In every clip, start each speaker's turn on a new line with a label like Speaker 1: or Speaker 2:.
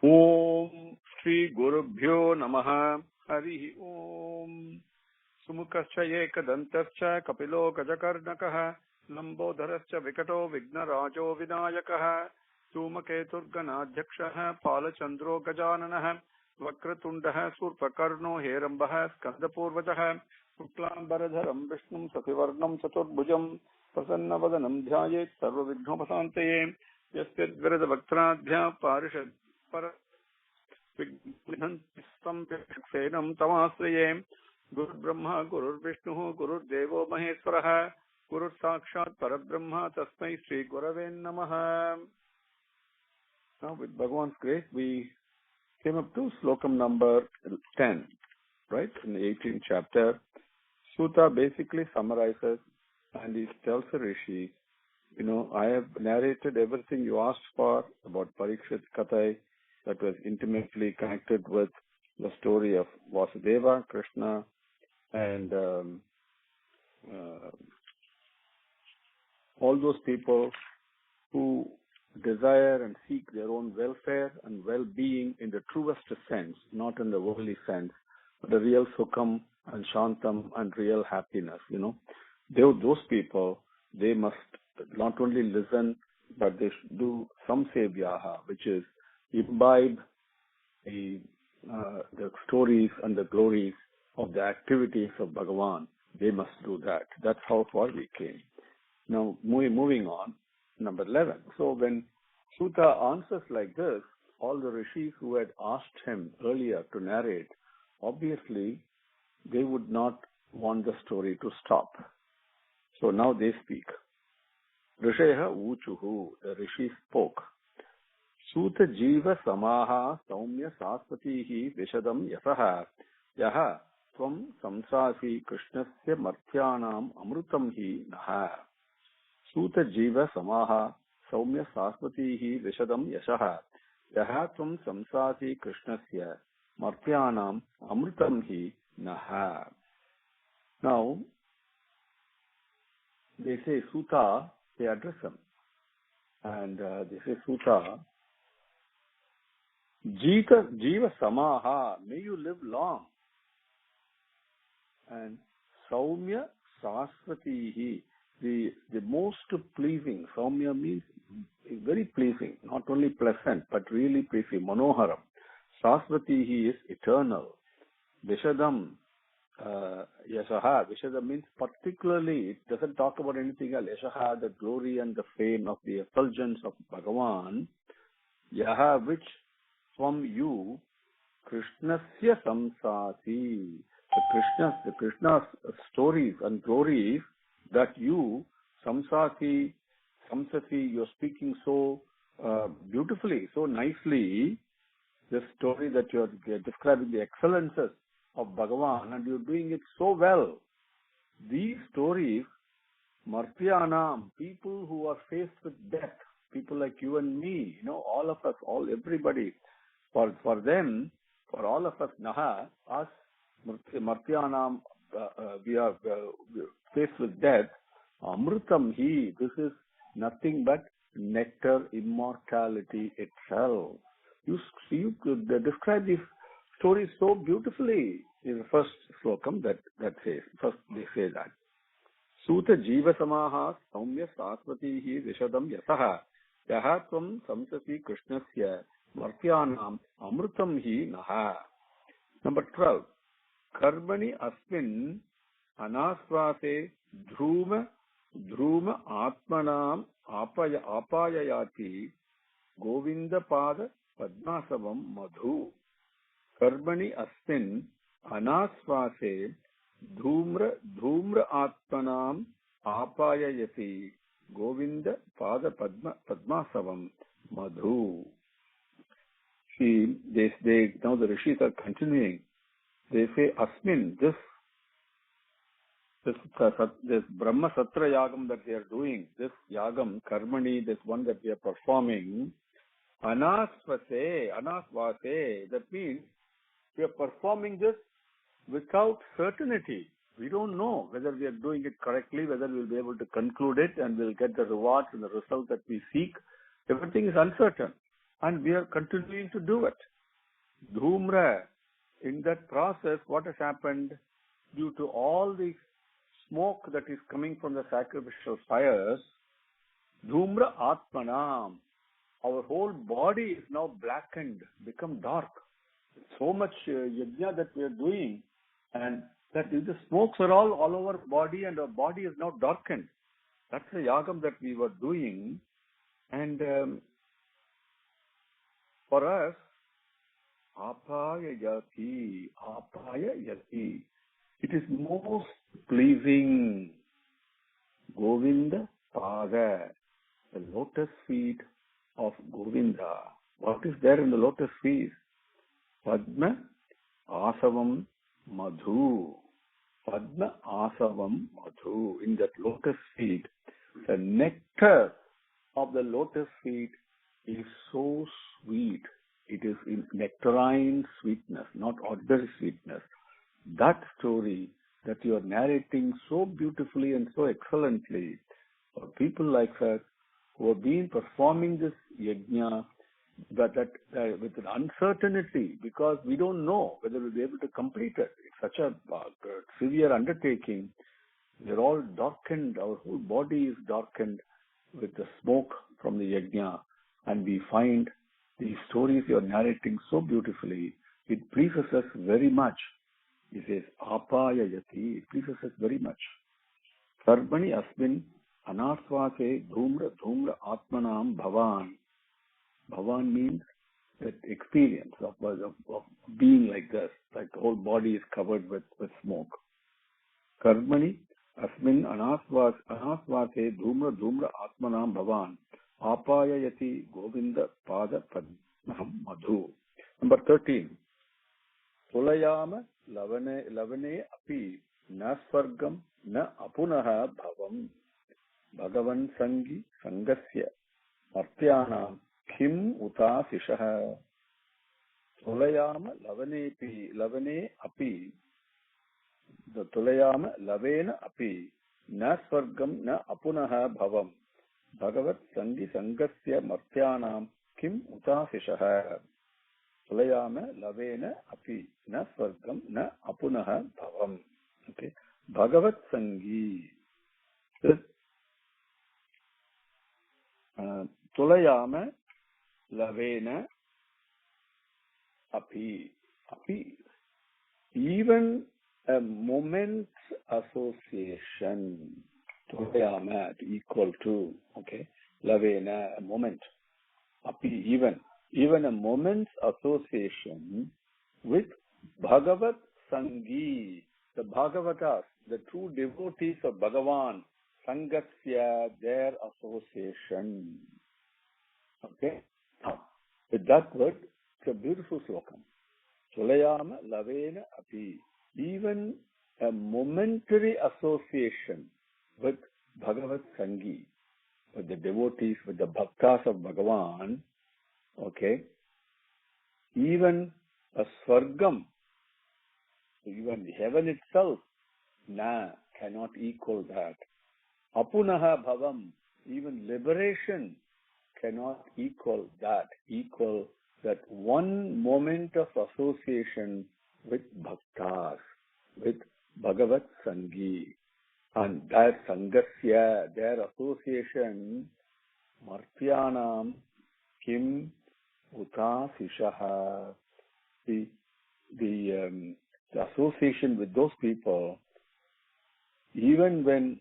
Speaker 1: Om Shri Gurubhyo Namaha Harihi Om Sumukascha Ekadantascha Kapilo Gajakarnakaha Lambodharascha Vikato Vignarajo Vinayakaha Sumaketurganadhyakshaha Palachandro Gajananaha Vakratundaha Surpakarno Herambaha Skandapurvajaha Suklambaradharam Vishnum Safivarnam Chaturbhujam Prasannavadanam Dhyayet Sarvavignopasantaye Yasyad Virada Vaktradhya Parishad Senam Tamasraye Guru Brahma, Guru Vishnu, Guru Devo Maheswaraha, Guru Sakshat Parabrahma, Tasmai Sri Gurave Namaha. Now, with Bhagavan's grace, we came up to slokam number 10, right? In the 18th chapter. Sutta basically summarizes and he tells the Rishi, I have narrated everything you asked for about Parikshit Kathai that was intimately connected with the story of Vasudeva, Krishna, and all those people who desire and seek their own welfare and well-being in the truest sense, not in the worldly sense, but the real sukham and shantam and real happiness, Those people, they must not only listen, but they should do samsevyaha, which is imbibe the stories and the glories of the activities of Bhagavan. They must do that. That's how far we came. Now, moving on, number 11. So when Sutta answers like this, all the rishis who had asked him earlier to narrate, obviously, they would not want the story to stop. So now they speak. Risheha uchuhu, the rishis spoke. Suta jiva samaha saumya saspatihi vishadam yasaha yaha tvam samsasi krishnasya marthyanam amrutam hi naha. Suta jiva samaha saumya saspatihi vishadam yasaha yaha tvam samsasi krishnasya marthyanam amrutam hi naha. Now, they say Suta, they address him. And they say Suta, Jiva Samaha, may you live long. And Saumya Sasvatihi, the most pleasing. Saumya means very pleasing, not only pleasant, but really pleasing. Manoharam. Sasvatihi is eternal. Vishadam, Yashaha. Vishadam means particularly, it doesn't talk about anything else. Yashaha, the glory and the fame of the effulgence of Bhagavan. Yaha, which from you, Krishnasya samsasi, the Krishna's stories and glories that you, samsasi, you're speaking so beautifully, so nicely, this story that you're describing the excellences of Bhagavan, and you're doing it so well. These stories, Martyanam, people who are faced with death, people like you and me, all of us, everybody, for them, for all of us, Naha, us, Martyanam, we are faced with death. Amrutam hi, this is nothing but nectar, immortality itself. You could describe these stories so beautifully in the first slokam that says, first they say that. Suta jiva samaha saumya sasvatihi vishadam yasaha yaha tvam samsasi krishnasya martyanam amrutam hi naha. Number 12. Karmani asmin anasvase dhruma atmanam apayayati govinda pada padmasavam madhu. Karmani asmin anasvase dhumra atmanam apayayati govinda pada padmasavam madhu. See, now the rishis are continuing. They say, Asmin, this Brahma Satra Yagam that they are doing, this Yagam, Karmani, this one that we are performing, Anasvase, that means we are performing this without certainty. We don't know whether we are doing it correctly, whether we will be able to conclude it and we'll get the rewards and the result that we seek. Everything is uncertain. and we are continuing to do it. Dhumra, in that process, what has happened due to all the smoke that is coming from the sacrificial fires, Dhumra Atmanam, our whole body is now blackened, become dark. So much yajna that we are doing, and that the smokes are all over our body, and our body is now darkened. That's the yagam that we were doing, and for us, apaya yati, it is most pleasing. Govinda Pada, the lotus feet of Govinda. What is there in the lotus feet? Padma Asavam Madhu. Padma Asavam Madhu. In that lotus feet, the nectar of the lotus feet is so sweet. It is in nectarine sweetness, not ordinary sweetness. That story that you are narrating so beautifully and so excellently, for people like us who have been performing this yajna, but with an uncertainty, because we don't know whether we'll be able to complete it. It's such a severe undertaking. We're all darkened. Our whole body is darkened with the smoke from the yajna, and we find these stories you're narrating so beautifully. It pleases us very much. He says, Apaya Yati, it pleases us very much. Sarvani Asmin Anarthvase Dhumra Atmanam Bhavan. Bhavan means that experience of being like this, like the whole body is covered with smoke. Karmani Asmin Anarthvase Dhumra Atmanam Bhavan. Apaya Yati Govinda Pada Padmaham Madhu. Number 13. Tulayama lavane api na swargam na apunaha bhavam Bhagavan sangi sangasya martyanam kim utasishaha. Tulayama lavane api the tulayama lavena api na swargam na apunaha bhavam Bhagavat sangi sangasya martyanam kim utasishaha. Tulayama lavena api na swargam na apunaha bhavam. Okay. Bhagavat sangi. Tulayama lavena api. Even a moment's association. Tulayama equal to. Okay. Lavena, a moment. Api, even a moment's association with Bhagavat Sangi, the Bhagavatas, the true devotees of Bhagavan, Sangasya, their association. Okay? Now, with that word, it's a beautiful slokam. Tulayama lavena api. Even a momentary association with Bhagavat Sangi, with the devotees, with the bhaktas of Bhagavan, okay, even a swargam, even heaven itself, cannot equal that. Apunaha bhavam, even liberation cannot equal that one moment of association with bhaktas, with Bhagavat Sangi, and that sangasya, their association, martyanam kim utasishaha, the association with those people, even when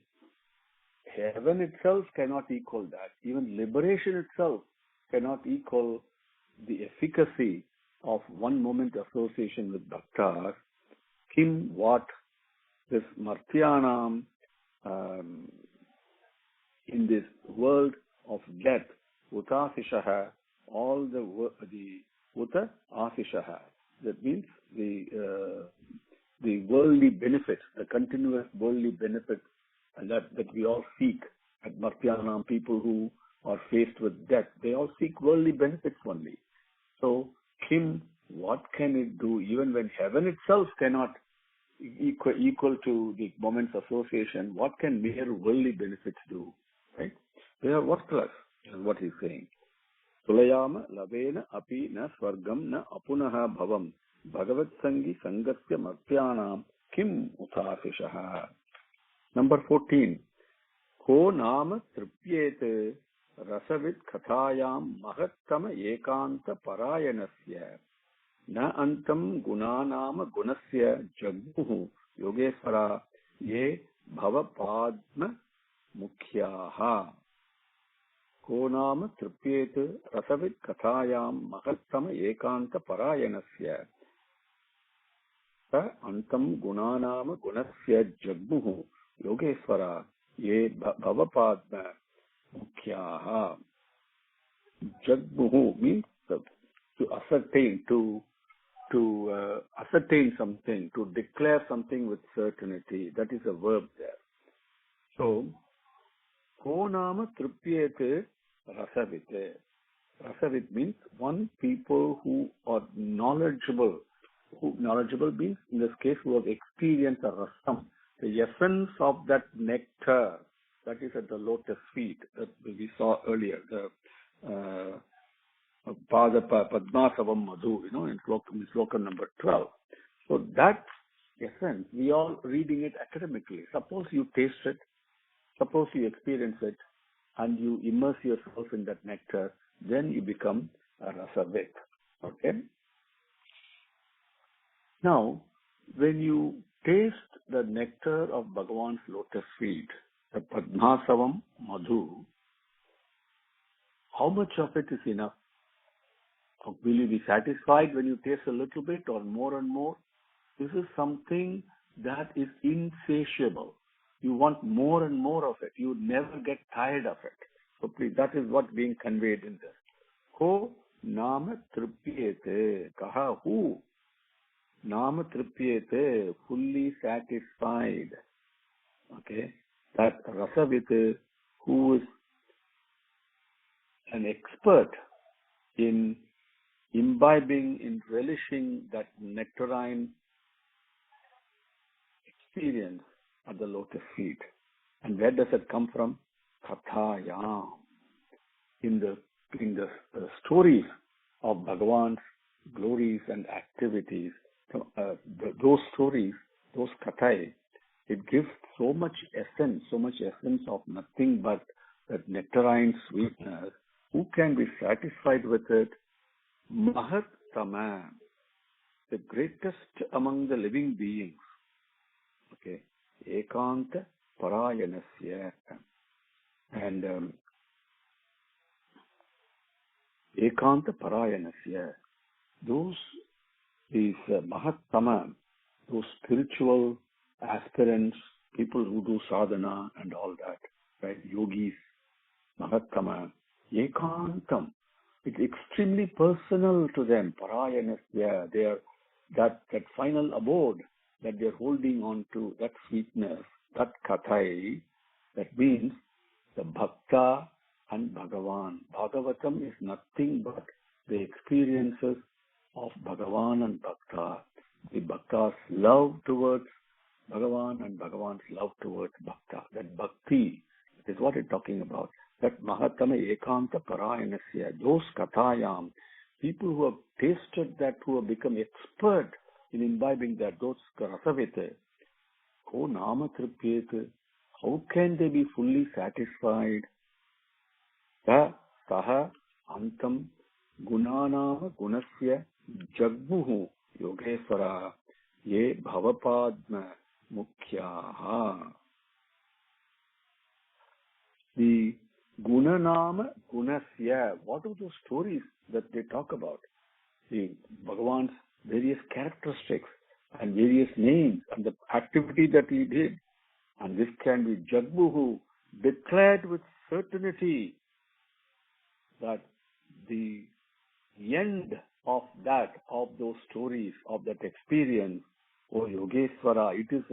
Speaker 1: heaven itself cannot equal that, even liberation itself cannot equal the efficacy of one moment association with bhaktas, kim, what, this martyanam, in this world of death, utasishaha, all the uta asishaha, that means the worldly benefit, the continuous worldly benefit that we all seek. At Martyanam, people who are faced with death, they all seek worldly benefits only. So, Kim, what can it do even when heaven itself cannot equal to the moment's association? What can mere worldly benefits do? Right? They are worthless, is what he's saying. Sulayama lavena api na swargam na apunaha bhavam bhagavat sangi sangasya martyanam kim utasishaha. Number 14. Ko nama tripyete rasavit kathayam mahattama ekanta parayanasya na antam gunanama gunasya jagmuhu yogesvara ye bhavapadma mukhyaha. Ko nama tripyete rasavit kathayam mahattama ekanta parayanasya na antam gunanama gunasya jagmuhu yogesvara ye bhavapadma mukhyaha. Jagmuhu means to ascertain, to ascertain something, to declare something with certainty. That is a verb there. So, ko nama tripyete rasavite. Rasavit means one people who are knowledgeable. Who knowledgeable means, in this case, who have experienced a rasam, the essence of that nectar that is at the lotus feet that we saw earlier, the Padmasavam Madhu, in sloka number 12. So that essence, we are reading it academically. Suppose you taste it, suppose you experience it, and you immerse yourself in that nectar, then you become a rasavit. Okay? Now, when you taste the nectar of Bhagavan's lotus feet, the Padmasavam Madhu, how much of it is enough? Or will you be satisfied when you taste a little bit or more and more? This is something that is insatiable. You want more and more of it. You never get tired of it. So please, that is what being conveyed in this. Ko nama tripyete. Kaha, who? Nama tripyete, fully satisfied. Okay? That rasavite, who is an expert in imbibing, in relishing that nectarine experience at the lotus feet. And where does it come from? Kathayam. In the stories of Bhagavan's glories and activities, those stories, those kathai, it gives so much essence of nothing but that nectarine sweetness. Who can be satisfied with it? Mahattama, the greatest among the living beings. Okay, ekanta parayanasya, and ekanta parayanasya. These mahattama, those spiritual aspirants, people who do sadhana and all that, right? Yogis, mahattama, ekantam. It's extremely personal to them. Parayanasya, they are that final abode that they're holding on to, that sweetness, that kathai, that means the bhakta and Bhagavan. Bhagavatam is nothing but the experiences of Bhagavan and Bhakta. The Bhakta's love towards Bhagavan and Bhagavan's love towards Bhakta. That bhakti is what it's talking about. That Mahatama Ekanta Parayanasya, those Kathayam, people who have tasted that, who have become expert in imbibing that, those Rasavite, Ko Nama Tripyete, how can they be fully satisfied? Saha Antam Gunanama Gunasya Jagmuhu Yogesvara Ye Bhavapadma Mukhyaha. The Gunanama Gunasya, what are those stories that they talk about? The Bhagavan's various characteristics and various names and the activity that he did. And this can be Jagmuhu, declared with certainty that the end of those stories, of that experience, O Yogesvara, it is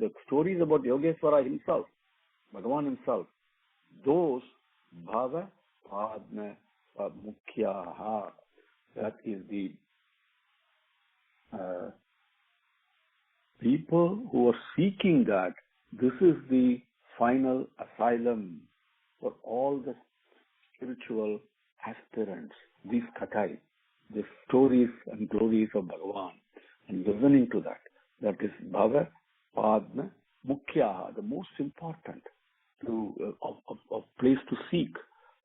Speaker 1: the stories about Yogesvara himself, Bhagavan himself. Those Bhava Padma Mukhyaha, that is the people who are seeking that. This is the final asylum for all the spiritual aspirants, these kathai, the stories and glories of Bhagavan, and listening to that. That is Bhava Padma Mukhya, the most important of place to seek,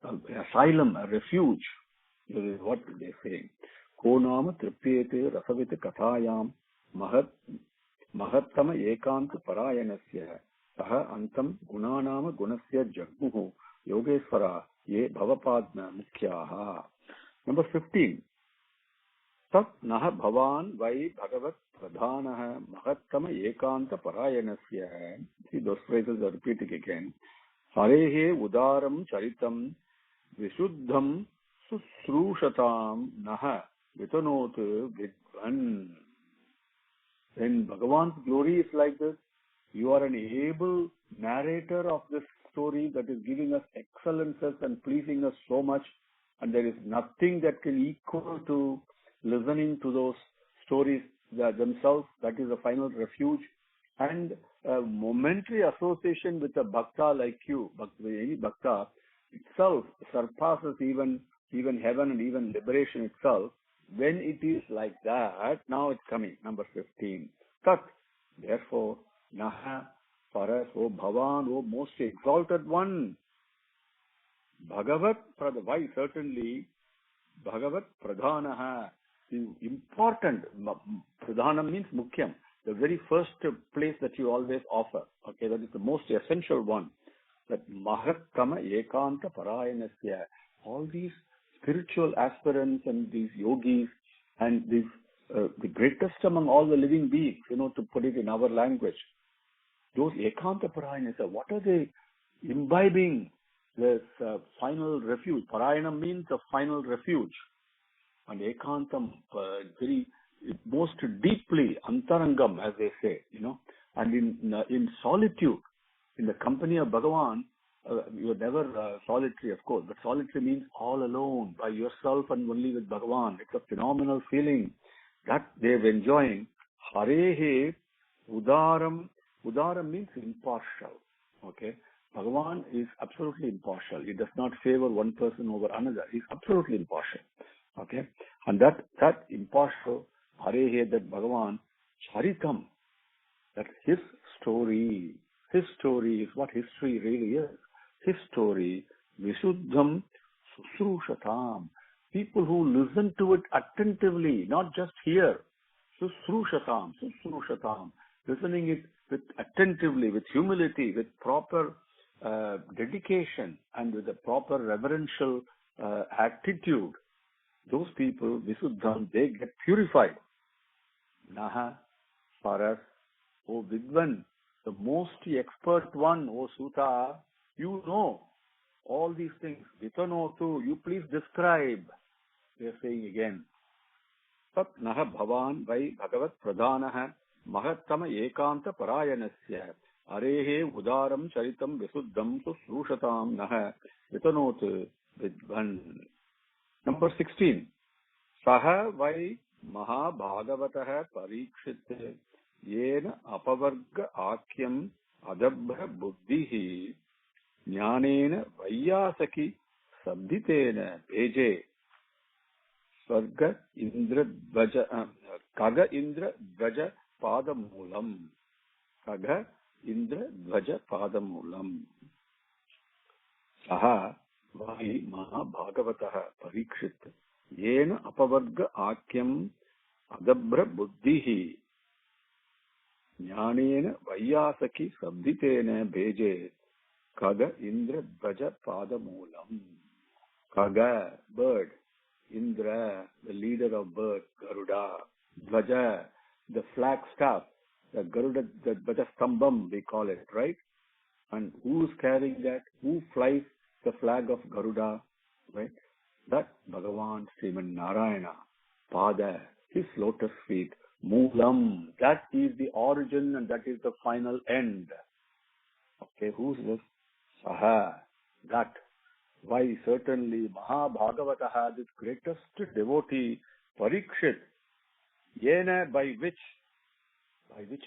Speaker 1: asylum, a refuge. This is what they say. Ko nama tripyete rasavita kathayam mahattama ekanta parayanasya saha antam gunanama gunasya jagmuhu yogeswara ye bhavapadna mukhyaha. Number 15. Tat naha bhavan vai bhagavat pradhanaha mahattama ekanta parayanasya. See, those phrases are repeating again. Harehe udaram charitam vishuddham susrushatam naha vitanot vidvan. When Bhagavan's glory is like this, you are an able narrator of this story that is giving us excellences and pleasing us so much, and there is nothing that can equal to listening to those stories themselves. That is the final refuge. And a momentary association with a bhakta like you, any bhakta, itself surpasses even heaven and even liberation itself. When it is like that, now it's coming. Number 15. Tat, therefore, naha, for us, O Bhavan, O most exalted one. Bhagavat, why certainly, Bhagavat Pradhanaha, the important, Pradhanam means Mukhyam, the very first place that you always offer. Okay, that is the most essential one. That Mahattama Ekanta Parayanasya, all these spiritual aspirants and these yogis and these the greatest among all the living beings, to put it in our language, those Ekanta Parayanasya, what are they imbibing? This final refuge. Parayanam means a final refuge. And Ekantam, very most deeply, antarangam, as they say, and in solitude, in the company of Bhagavan, you're never solitary, of course, but solitary means all alone, by yourself and only with Bhagavan. It's a phenomenal feeling that they're enjoying. Harehe Udaram. Udaram means impartial. Okay? Bhagavan is absolutely impartial. He does not favor one person over another. He's absolutely impartial. Okay? And that impartial Harehe, that Bhagavan, Charitam, that his story is what history really is. His story, Vishuddham Susrushatam. People who listen to it attentively, not just hear. Susrushatam. Listening it with attentively, with humility, with proper dedication, and with a proper reverential attitude. Those people, Visuddham, they get purified. Naha, Paras, O Vidvan, the most expert one, O Suta, you know all these things. Vitanotu, you please describe. They are saying again. Tat naha bhavan vai bhagavat pradhanaha mahattama ekanta parayanasya arehe udaram charitam visuddham susrushatam naha vitanotu vidvan. Number 16. Saha vai mahabhagavataha parikshit yena apavarga akyam adabha buddhihi jnanena vayyasaki sabditena peje Swarga Indra Dvaja Kaga Indra Dvaja Padamulam. Kaga Indra Dvaja Padamulam. Saha Vai Mahabhagavataha Parikshit Yena Apavarga Akyam Adabra Buddhihi Jnanena Vayyasaki Sabditena Beje Kaga Indra Dvaja Padamulam. Kaga, bird. Indra, the leader of birds, Garuda. Dvaja, the flag staff, the Garuda, the Dvajastambam, we call it, right? And who's carrying that? Who flies the flag of Garuda, right? That Bhagavan Srimad Narayana, Pada, his lotus feet, Moolam, that is the origin and that is the final end. Okay, who's this? Saha, that. Why certainly Mahabhagavataha, this greatest devotee, Parikshit, Yena, by which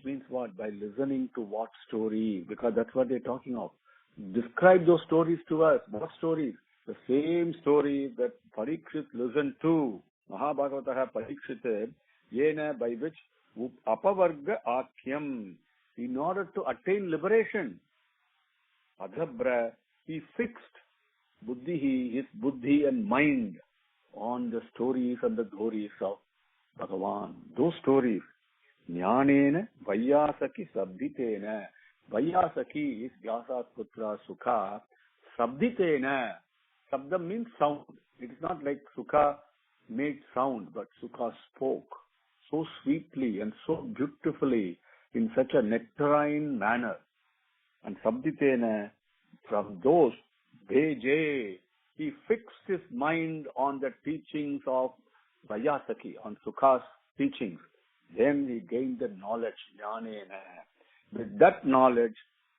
Speaker 1: means what? By listening to what story? Because that's what they're talking of. Describe those stories to us. What stories? the same story that Parikshit listened to, Mahabhagavataha Parikshit, yena, by which apavarga akyam, in order to attain liberation, adhabra, he fixed buddhi, his buddhi and mind on the stories and the glories of Bhagavan. Those stories, jnanena vaiyasaki sabditena. Vaiyasaki is Vyasa's putra Sukha. Sabditena. Sabdam means sound. It is not like Sukha made sound, but Sukha spoke so sweetly and so beautifully in such a nectarine manner. And Sabditena, from those, Bheje, he fixed his mind on the teachings of Vaiyasaki, on Sukha's teachings. Then he gained the knowledge, Jnanena. With that knowledge,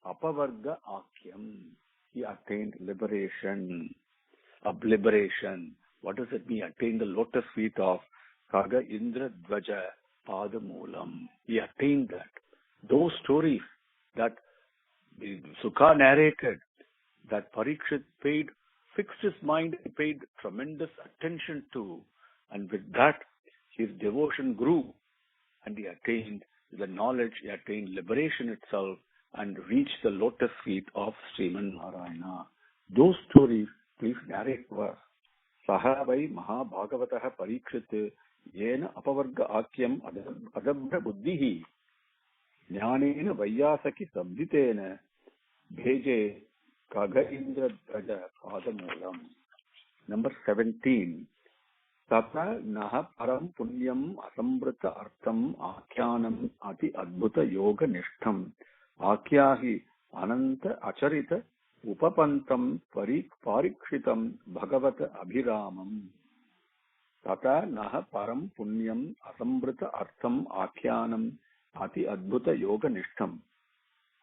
Speaker 1: Apavarga Akyam, he attained liberation, obliteration. What does it mean? Attained the lotus feet of Kaga Indra Dvaja Padamulam. He attained that. Those stories that Sukha narrated, that Parikshit fixed his mind, he paid tremendous attention to, and with that his devotion grew, and he attained the knowledge, he attained liberation itself, and reached the lotus feet of Srimad Narayana. Those stories, please narrate to us. Saha vai Mahabhagavataha Parikshit yena apavarga akyam adabra buddhihi jnanena vaiyasaki sabditena bheje kaga indra dhaja padamulam. Number 17. Tata naha param punyam asambrita artham akyanam ati adbhuta yoga nishtham akyahi ananta acharita upapantam parikshitam bhagavata abhiramam. Tata naha param punyam asambrita artham akyanam ati adbhuta yoga nishtham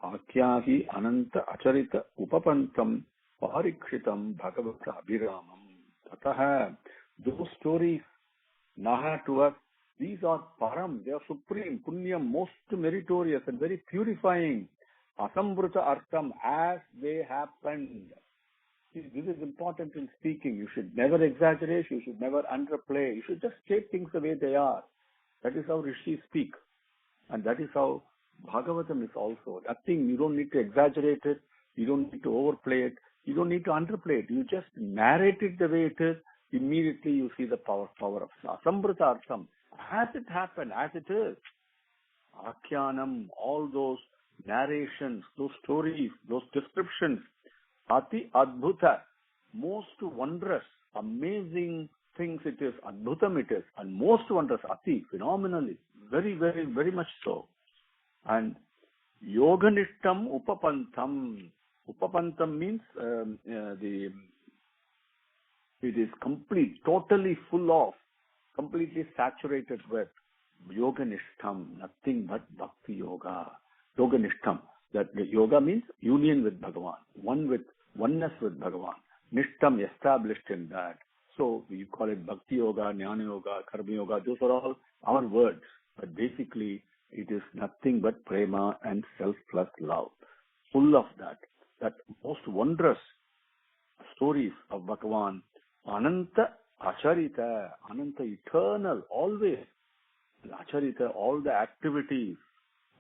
Speaker 1: akyahi ananta acharita upapantam parikshitam bhagavata abhiramam. Tataha, those stories, naha to us, these are param, they are supreme, punyam, most meritorious and very purifying. Asambrita artham, as they happened. See, this is important in speaking. You should never exaggerate, you should never underplay, you should just state things the way they are. That is how rishis speak. And that is how Bhagavatam is also. Nothing, you don't need to exaggerate it, you don't need to overplay it, you don't need to underplay it. You just narrate it the way it is. Immediately you see the power of Asambrita Artham. As it happened, as it is. Akyanam, all those narrations, those stories, those descriptions. Ati Adbhuta, most wondrous, amazing things it is. Adbhutam it is. And most wondrous, Ati, phenomenally. Very, very, very much so. And Yoganishtam Upapantam. Upapantam means it is complete, totally full of, completely saturated with Yoganishtam, nothing but Bhakti Yoga. Yoganishtam, that the yoga means union with Bhagavan, oneness with Bhagavan. Nishtam, established in that. So you call it Bhakti Yoga, Jnana Yoga, Karma Yoga, those are all our words. But basically, it is nothing but prema and self plus love. Full of that most wondrous stories of Bhagavan. Ananta Acharita, Ananta eternal, always. Acharita, all the activities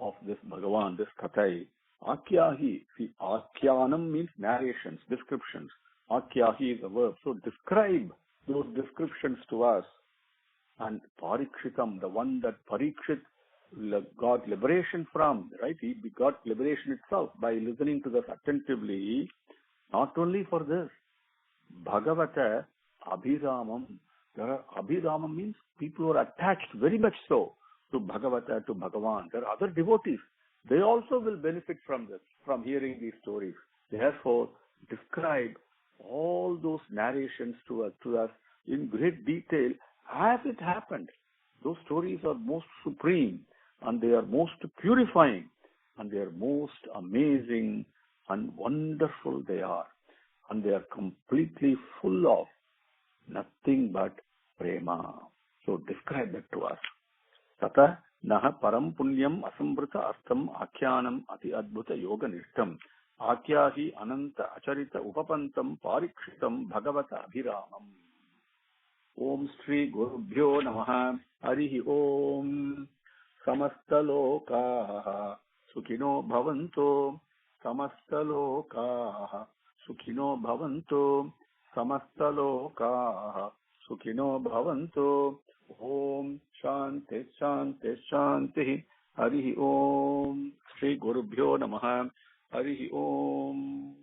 Speaker 1: of this Bhagavan, this Kathai. Akyahi, see, Akyanam means narrations, descriptions. Akyahi is a verb. So describe those descriptions to us. And Parikshitam, the one that Parikshit got liberation from, right? He got liberation itself by listening to this attentively. Not only for this, Bhagavata Abhiramam. Abhiramam means people who are attached very much so to Bhagavata, to Bhagavan. There are other devotees. They also will benefit from this, from hearing these stories. Therefore, describe all those narrations to us in great detail as it happened. Those stories are most supreme and they are most purifying and they are most amazing and wonderful they are. And they are completely full of nothing but prema. So describe that to us. Tata naha param punyam asambrita artham akyanam ati adbhuta yoga nishtam आख्याहि अनंत अचरित उपपन्तं पारीक्षितं भगवत अभिरामम्। ओम श्री गुरुभ्यो नमः। हरि ओम। समस्तलोकाः सुखिनो भवन्तु। समस्तलोकाः सुखिनो भवन्तु। समस्तलोकाः सुखिनो भवन्तु। ओम शांति शांति शांति। हरि ओम। श्री गुरुभ्यो नमः। हरि ओम।